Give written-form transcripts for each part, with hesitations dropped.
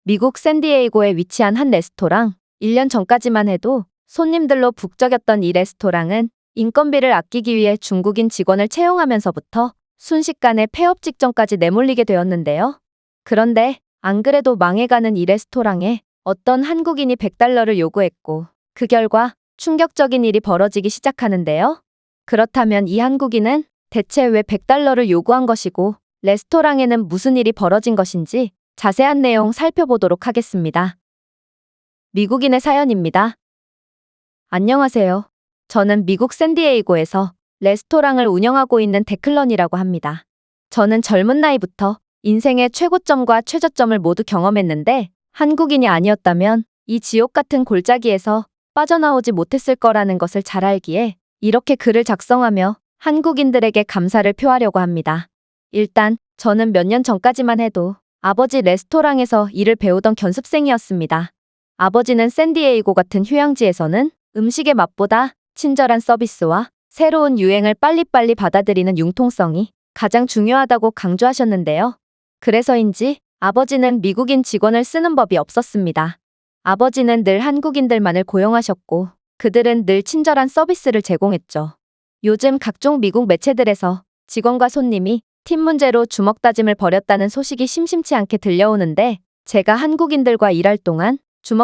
미국 샌디에이고에 위치한 한 레스토랑. 1년 전까지만 해도 손님들로 북적였던 이 레스토랑은 인건비를 아끼기 위해 중국인 직원을 채용하면서부터 순식간에 폐업 직전까지 내몰리게 되었는데요. 그런데 안 그래도 망해가는 이 레스토랑에 어떤 한국인이 $100를 요구했고 그 결과 충격적인 일이 벌어지기 시작하는데요. 그렇다면 이 한국인은 대체 왜 $100를 요구한 것이고 레스토랑에는 무슨 일이 벌어진 것인지 자세한 내용 살펴보도록 하겠습니다. 미국인의 사연입니다. 안녕하세요. 저는 미국 샌디에이고에서 레스토랑을 운영하고 있는 데클런이라고 합니다. 저는 젊은 나이부터 인생의 최고점과 최저점을 모두 경험했는데 한국인이 아니었다면 이 지옥 같은 골짜기에서 빠져나오지 못했을 거라는 것을 잘 알기에 이렇게 글을 작성하며 한국인들에게 감사를 표하려고 합니다. 일단 저는 몇 년 전까지만 해도 아버지 레스토랑에서 일을 배우던 견습생이었습니다. 아버지는 샌디에이고 같은 휴양지에서는 음식의 맛보다 친절한 서비스와 새로운 유행을 빨리빨리 받아들이는 융통성이 가장 중요하다고 강조하셨는데요. 그래서인지 아버지는 미국인 직원을 쓰는 법이 없었습니다. 아버지는 늘 한국인들만을 고용하셨고 그들은 늘 친절한 서비스를 제공했죠. 요즘 각종 미국 매체들에서 직원과 손님이 팀 문제로 주먹다짐을 벌였다는 소식이 심심치 않게 들려오는데 제가 한국인들과 일할 동안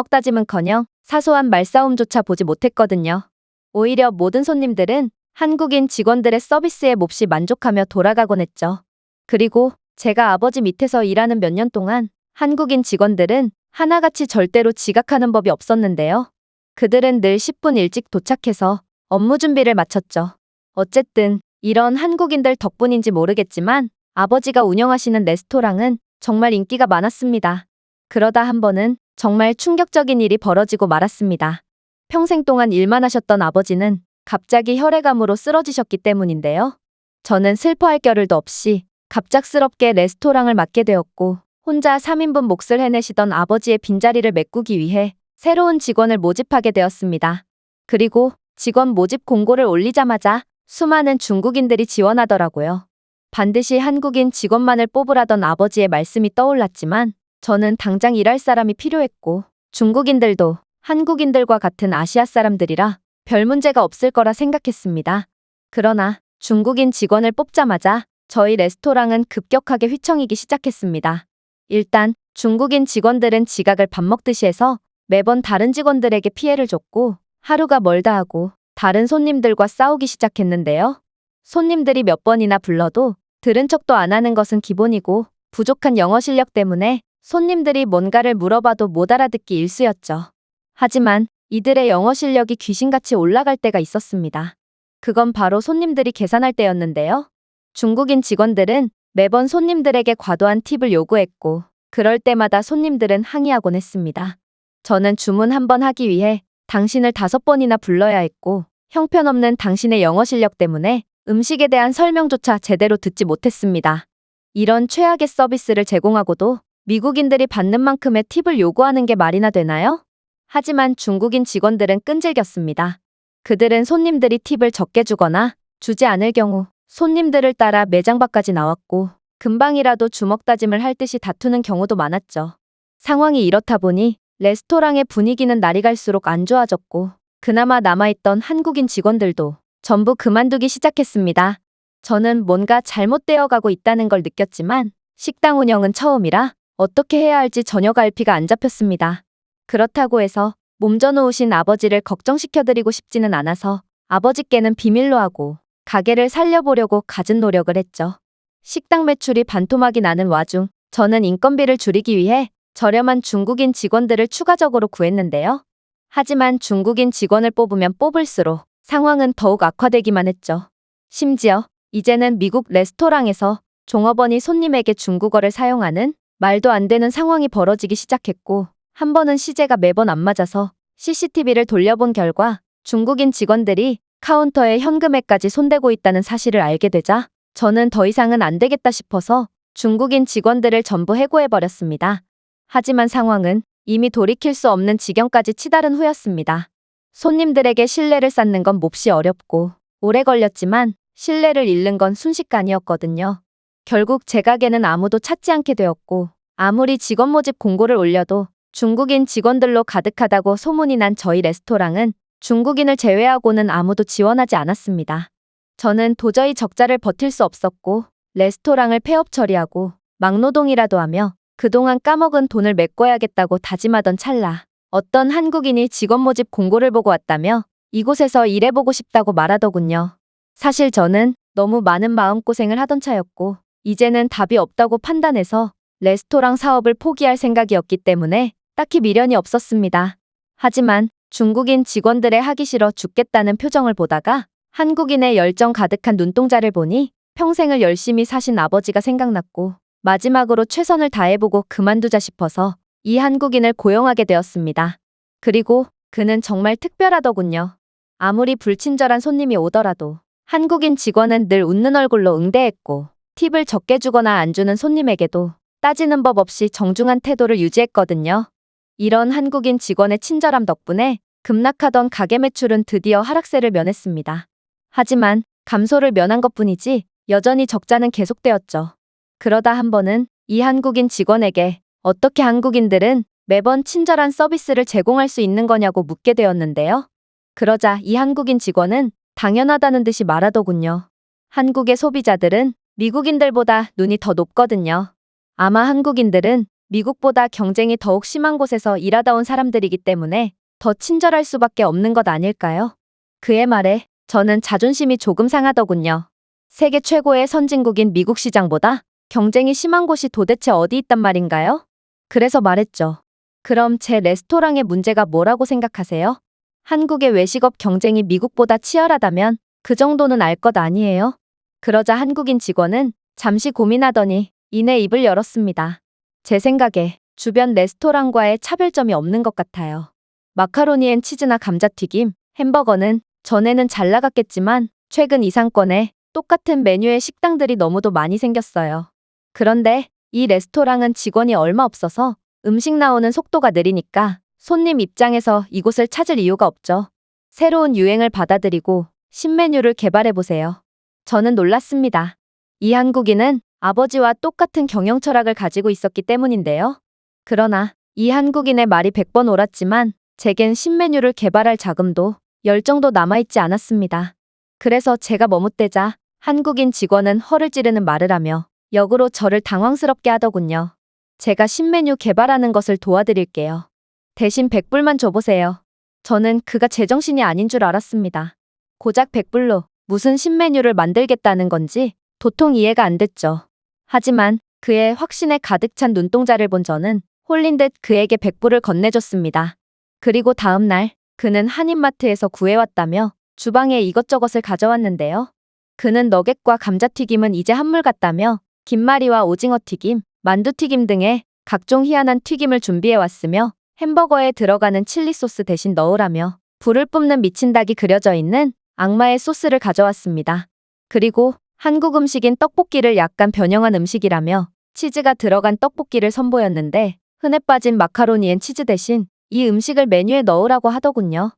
주먹다짐은커녕 사소한 말싸움조차 보지 못했거든요. 오히려 모든 손님들은 한국인 직원들의 서비스에 몹시 만족하며 돌아가곤 했죠. 그리고 제가 아버지 밑에서 일하는 몇 년 동안 한국인 직원들은 하나같이 절대로 지각하는 법이 없었는데요. 그들은 늘 10분 일찍 도착해서 업무 준비를 마쳤죠. 어쨌든 이런 한국인들 덕분인지 모르겠지만 아버지가 운영하시는 레스토랑은 정말 인기가 많았습니다. 그러다 한 번은 정말 충격적인 일이 벌어지고 말았습니다. 평생 동안 일만 하셨던 아버지는 갑자기 혈액암으로 쓰러지셨기 때문인데요. 저는 슬퍼할 겨를도 없이 갑작스럽게 레스토랑을 맡게 되었고 혼자 3인분 몫을 해내시던 아버지의 빈자리를 메꾸기 위해 새로운 직원을 모집하게 되었습니다. 그리고 직원 모집 공고를 올리자마자 수많은 중국인들이 지원하더라고요. 반드시 한국인 직원만을 뽑으라던 아버지의 말씀이 떠올랐지만 저는 당장 일할 사람이 필요했고 중국인들도 한국인들과 같은 아시아 사람들이라 별 문제가 없을 거라 생각했습니다. 그러나 중국인 직원을 뽑자마자 저희 레스토랑은 급격하게 휘청이기 시작했습니다. 일단 중국인 직원들은 지각을 밥 먹듯이 해서 매번 다른 직원들에게 피해를 줬고 하루가 멀다 하고 다른 손님들과 싸우기 시작했는데요. 손님들이 몇 번이나 불러도 들은 척도 안 하는 것은 기본이고 부족한 영어 실력 때문에 손님들이 뭔가를 물어봐도 못 알아듣기 일쑤였죠. 하지만 이들의 영어 실력이 귀신같이 올라갈 때가 있었습니다. 그건 바로 손님들이 계산할 때였는데요. 중국인 직원들은 매번 손님들에게 과도한 팁을 요구했고 그럴 때마다 손님들은 항의하곤 했습니다. 저는 주문 한 번 하기 위해 당신을 5번이나 불러야 했고 형편없는 당신의 영어 실력 때문에 음식에 대한 설명조차 제대로 듣지 못했습니다. 이런 최악의 서비스를 제공하고도 미국인들이 받는 만큼의 팁을 요구하는 게 말이나 되나요? 하지만 중국인 직원들은 끈질겼습니다. 그들은 손님들이 팁을 적게 주거나 주지 않을 경우 손님들을 따라 매장 밖까지 나왔고 금방이라도 주먹다짐을 할 듯이 다투는 경우도 많았죠. 상황이 이렇다 보니 레스토랑의 분위기는 날이 갈수록 안 좋아졌고 그나마 남아있던 한국인 직원들도 전부 그만두기 시작했습니다. 저는 뭔가 잘못되어 가고 있다는 걸 느꼈지만 식당 운영은 처음이라 어떻게 해야 할지 전혀 갈피가 안 잡혔습니다. 그렇다고 해서 몸져놓으신 아버지를 걱정시켜드리고 싶지는 않아서 아버지께는 비밀로 하고 가게를 살려보려고 갖은 노력을 했죠. 식당 매출이 반토막이 나는 와중 저는 인건비를 줄이기 위해 저렴한 중국인 직원들을 추가적으로 구했는데요. 하지만 중국인 직원을 뽑으면 뽑을수록 상황은 더욱 악화되기만 했죠. 심지어 이제는 미국 레스토랑에서 종업원이 손님에게 중국어를 사용하는 말도 안 되는 상황이 벌어지기 시작했고 한 번은 시제가 매번 안 맞아서 CCTV를 돌려본 결과 중국인 직원들이 카운터에 현금에까지 손대고 있다는 사실을 알게 되자 저는 더 이상은 안 되겠다 싶어서 중국인 직원들을 전부 해고해버렸습니다. 하지만 상황은 이미 돌이킬 수 없는 지경까지 치달은 후였습니다. 손님들에게 신뢰를 쌓는 건 몹시 어렵고 오래 걸렸지만 신뢰를 잃는 건 순식간이었거든요. 결국 제 가게는 아무도 찾지 않게 되었고 아무리 직원 모집 공고를 올려도 중국인 직원들로 가득하다고 소문이 난 저희 레스토랑은 중국인을 제외하고는 아무도 지원하지 않았습니다. 저는 도저히 적자를 버틸 수 없었고 레스토랑을 폐업 처리하고 막노동이라도 하며 그동안 까먹은 돈을 메꿔야겠다고 다짐하던 찰나 어떤 한국인이 직원 모집 공고를 보고 왔다며 이곳에서 일해보고 싶다고 말하더군요. 사실 저는 너무 많은 마음고생을 하던 차였고 이제는 답이 없다고 판단해서 레스토랑 사업을 포기할 생각이었기 때문에 딱히 미련이 없었습니다. 하지만 중국인 직원들의 하기 싫어 죽겠다는 표정을 보다가 한국인의 열정 가득한 눈동자를 보니 평생을 열심히 사신 아버지가 생각났고 마지막으로 최선을 다해보고 그만두자 싶어서 이 한국인을 고용하게 되었습니다. 그리고 그는 정말 특별하더군요. 아무리 불친절한 손님이 오더라도 한국인 직원은 늘 웃는 얼굴로 응대했고 팁을 적게 주거나 안 주는 손님에게도 따지는 법 없이 정중한 태도를 유지했거든요. 이런 한국인 직원의 친절함 덕분에 급락하던 가게 매출은 드디어 하락세를 면했습니다. 하지만 감소를 면한 것뿐이지 여전히 적자는 계속되었죠. 그러다 한 번은 이 한국인 직원에게 어떻게 한국인들은 매번 친절한 서비스를 제공할 수 있는 거냐고 묻게 되었는데요. 그러자 이 한국인 직원은 당연하다는 듯이 말하더군요. 한국의 소비자들은 미국인들보다 눈이 더 높거든요. 아마 한국인들은 미국보다 경쟁이 더욱 심한 곳에서 일하다 온 사람들이기 때문에 더 친절할 수밖에 없는 것 아닐까요? 그의 말에 저는 자존심이 조금 상하더군요. 세계 최고의 선진국인 미국 시장보다 경쟁이 심한 곳이 도대체 어디 있단 말인가요? 그래서 말했죠. 그럼 제 레스토랑의 문제가 뭐라고 생각하세요? 한국의 외식업 경쟁이 미국보다 치열하다면 그 정도는 알 것 아니에요? 그러자 한국인 직원은 잠시 고민하더니 이내 입을 열었습니다. 제 생각에 주변 레스토랑과의 차별점이 없는 것 같아요. 마카로니엔 치즈나 감자튀김, 햄버거는 전에는 잘 나갔겠지만 최근 이 상권에 똑같은 메뉴의 식당들이 너무도 많이 생겼어요. 그런데 이 레스토랑은 직원이 얼마 없어서 음식 나오는 속도가 느리니까 손님 입장에서 이곳을 찾을 이유가 없죠. 새로운 유행을 받아들이고 신메뉴를 개발해보세요. 저는 놀랐습니다. 이 한국인은 아버지와 똑같은 경영 철학을 가지고 있었기 때문인데요. 그러나 이 한국인의 말이 100번 옳았지만 제겐 신메뉴를 개발할 자금도 열정도 남아있지 않았습니다. 그래서 제가 머뭇대자 한국인 직원은 허를 찌르는 말을 하며 역으로 저를 당황스럽게 하더군요. 제가 신메뉴 개발하는 것을 도와드릴게요. 대신 100불만 줘보세요. 저는 그가 제정신이 아닌 줄 알았습니다. 고작 100불로 무슨 신메뉴를 만들겠다는 건지 도통 이해가 안 됐죠. 하지만 그의 확신에 가득 찬 눈동자를 본 저는 홀린 듯 그에게 100불을 건네줬습니다. 그리고 다음 날 그는 한인마트에서 구해왔다며 주방에 이것저것을 가져왔는데요. 그는 너겟과 감자튀김은 이제 한물 같다며 김말이와 오징어튀김, 만두튀김 등의 각종 희한한 튀김을 준비해왔으며 햄버거에 들어가는 칠리 소스 대신 넣으라며 불을 뿜는 미친 닭이 그려져 있는 악마의 소스를 가져왔습니다. 그리고 한국 음식인 떡볶이를 약간 변형한 음식이라며 치즈가 들어간 떡볶이를 선보였는데 흔해 빠진 마카로니엔 치즈 대신 이 음식을 메뉴에 넣으라고 하더군요.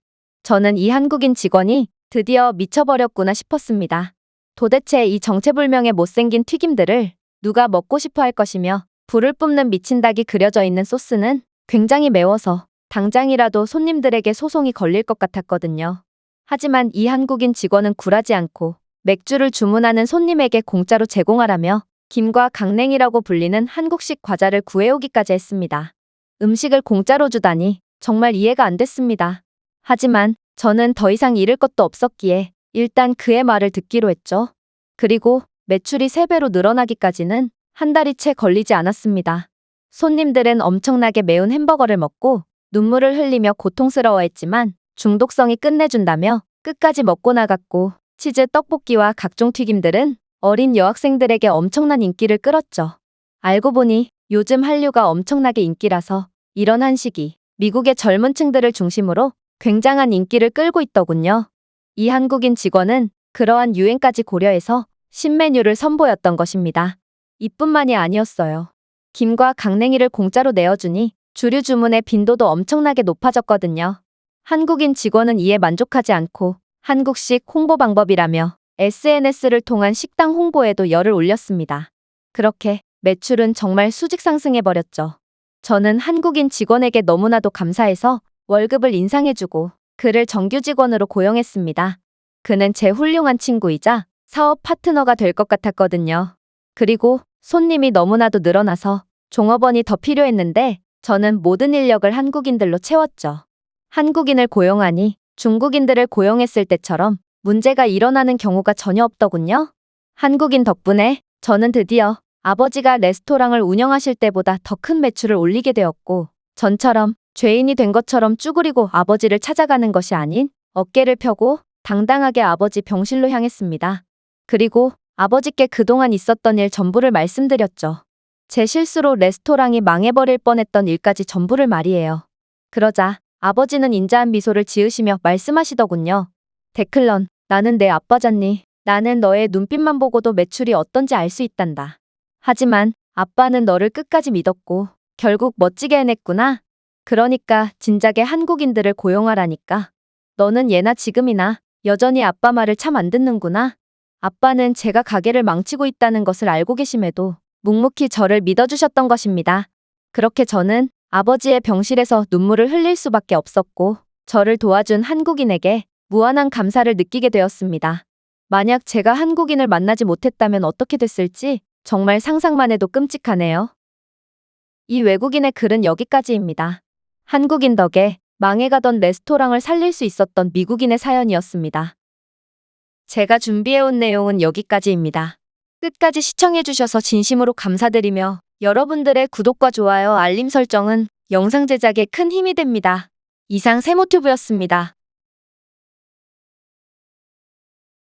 저는 이 한국인 직원이 드디어 미쳐버렸구나 싶었습니다. 도대체 이 정체불명의 못생긴 튀김들을 누가 먹고 싶어 할 것이며 불을 뿜는 미친 닭이 그려져 있는 소스는 굉장히 매워서 당장이라도 손님들에게 소송이 걸릴 것 같았거든요. 하지만 이 한국인 직원은 굴하지 않고 맥주를 주문하는 손님에게 공짜로 제공하라며 김과 강냉이라고 불리는 한국식 과자를 구해오기까지 했습니다. 음식을 공짜로 주다니 정말 이해가 안 됐습니다. 하지만 저는 더 이상 잃을 것도 없었기에 일단 그의 말을 듣기로 했죠. 그리고 매출이 3배로 늘어나기까지는 한 달이 채 걸리지 않았습니다. 손님들은 엄청나게 매운 햄버거를 먹고 눈물을 흘리며 고통스러워했지만 중독성이 끝내준다며 끝까지 먹고 나갔고 치즈 떡볶이와 각종 튀김들은 어린 여학생들에게 엄청난 인기를 끌었죠. 알고 보니 요즘 한류가 엄청나게 인기라서 이런 한식이 미국의 젊은 층들을 중심으로 굉장한 인기를 끌고 있더군요. 이 한국인 직원은 그러한 유행까지 고려해서 신메뉴를 선보였던 것입니다. 이뿐만이 아니었어요. 김과 강냉이를 공짜로 내어주니 주류 주문의 빈도도 엄청나게 높아졌거든요. 한국인 직원은 이에 만족하지 않고 한국식 홍보 방법이라며 SNS를 통한 식당 홍보에도 열을 올렸습니다. 그렇게 매출은 정말 수직 상승해버렸죠. 저는 한국인 직원에게 너무나도 감사해서 월급을 인상해주고 그를 정규 직원으로 고용했습니다. 그는 제 훌륭한 친구이자 사업 파트너가 될 것 같았거든요. 그리고 손님이 너무나도 늘어나서 종업원이 더 필요했는데 저는 모든 인력을 한국인들로 채웠죠. 한국인을 고용하니 중국인들을 고용했을 때처럼 문제가 일어나는 경우가 전혀 없더군요. 한국인 덕분에 저는 드디어 아버지가 레스토랑을 운영하실 때보다 더 큰 매출을 올리게 되었고, 전처럼 죄인이 된 것처럼 쭈그리고 아버지를 찾아가는 것이 아닌 어깨를 펴고 당당하게 아버지 병실로 향했습니다. 그리고 아버지께 그동안 있었던 일 전부를 말씀드렸죠. 제 실수로 레스토랑이 망해버릴 뻔했던 일까지 전부를 말이에요. 그러자 아버지는 인자한 미소를 지으시며 말씀하시더군요. 데클런, 나는 내 아빠잖니. 나는 너의 눈빛만 보고도 매출이 어떤지 알 수 있단다. 하지만 아빠는 너를 끝까지 믿었고 결국 멋지게 해냈구나. 그러니까 진작에 한국인들을 고용하라니까. 너는 예나 지금이나 여전히 아빠 말을 참 안 듣는구나. 아빠는 제가 가게를 망치고 있다는 것을 알고 계심에도 묵묵히 저를 믿어주셨던 것입니다. 그렇게 저는 아버지의 병실에서 눈물을 흘릴 수밖에 없었고 저를 도와준 한국인에게 무한한 감사를 느끼게 되었습니다. 만약 제가 한국인을 만나지 못했다면 어떻게 됐을지 정말 상상만 해도 끔찍하네요. 이 외국인의 글은 여기까지입니다. 한국인 덕에 망해가던 레스토랑을 살릴 수 있었던 미국인의 사연이었습니다. 제가 준비해온 내용은 여기까지입니다. 끝까지 시청해주셔서 진심으로 감사드리며 여러분들의 구독과 좋아요, 알림 설정은 영상 제작에 큰 힘이 됩니다. 이상 세모튜브였습니다.